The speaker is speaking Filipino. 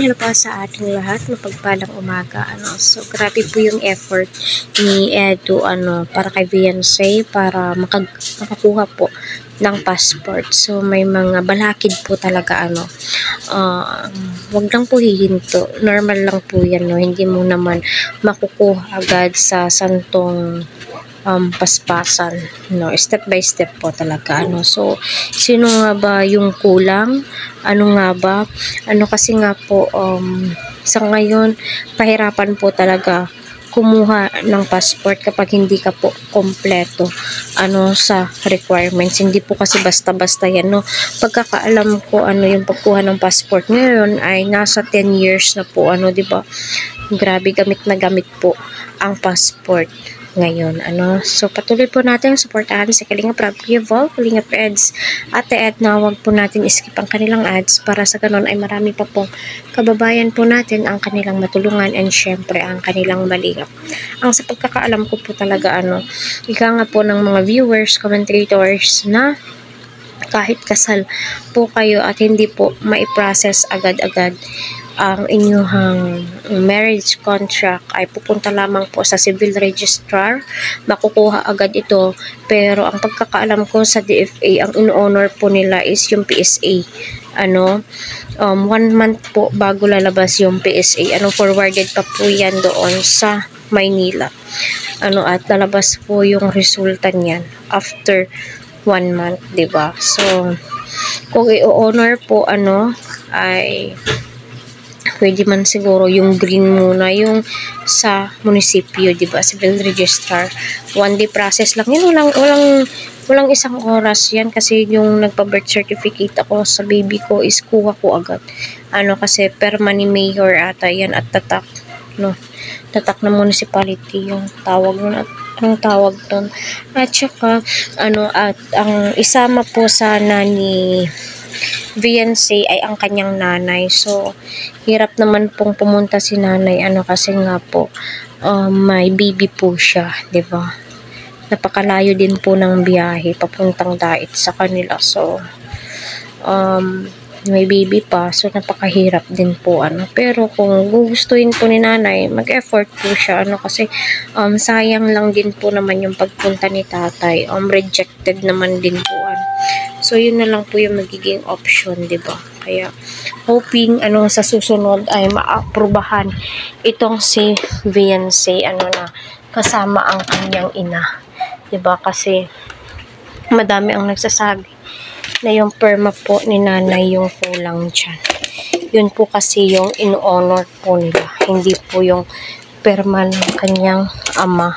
hello po sa ating lahat. Mapagpalang umaga. So, grabe po yung effort ni Edu para kay Beyonce para makakuha po ng passport. So, may mga balakid po talaga wag lang po hihinto. Normal lang po yan, no? Hindi mo naman makukuha agad sa santong paspasan, no? Step by step po talaga, so sino nga ba yung kulang, nga ba, kasi nga po sa ngayon pahirapan po talaga kumuha ng passport kapag hindi ka po kompleto sa requirements. Hindi po kasi basta-basta yan, no? Pagkakaalam ko yung pagkuha ng passport ngayon ay nasa 10 years na po, di ba? Grabe, gamit na gamit po ang passport ngayon, So, patuloy po natin suportahan si Kalingap Rob Vol, Kalingap Eds, Ate Edna. Huwag po natin skip ang kanilang ads para sa ganon ay marami pa pong kababayan po natin ang kanilang matulungan and syempre ang kanilang malingap. Ang sa pagkakaalam ko po talaga, ika nga po ng mga viewers, commentators na kahit kasal po kayo at hindi po mai-process agad-agad ang inyong marriage contract ay pupunta lamang po sa civil registrar, makukuha agad ito. Pero ang pagkakaalam ko sa DFA, ang in-honor po nila is yung PSA. 1 month po bago lalabas yung PSA. Forwarded pa po yan doon sa Maynila. At lalabas po yung resulta niyan after 1 month, 'di ba? So, kung i-honor po ay pwede man siguro yung green muna, yung sa munisipyo, 'di ba? Civil registrar. 1 day process lang. Yan, walang isang oras yan kasi yung nagpa-birth certificate ako sa baby ko is kuha ko agad. Kasi permanent mayor ata yan at tatak, tatak na municipality yung tawag nun. Anong tawag doon? At saka, at ang isama po sana ni Beyonce ay ang kanyang nanay. So, hirap naman pong pumunta si nanay, kasi nga po, may baby po siya, 'di ba? Napakalayo din po ng biyahe papuntang Dait sa kanila. So, may baby pa, so napakahirap din po pero kung gugustuhin po ni nanay, mag-effort po siya kasi sayang lang din po naman yung pagpunta ni tatay, rejected naman din po so yun na lang po yung magiging option, di ba? Kaya hoping sa susunod ay maaprubahan itong si Beyonce na kasama ang kanyang ina, di ba? Kasi madami ang nagsasabi na yung perma po ni nanay yung kulang dyan. Yun po kasi yung in-honor po nila, hindi po yung perma ng kanyang ama.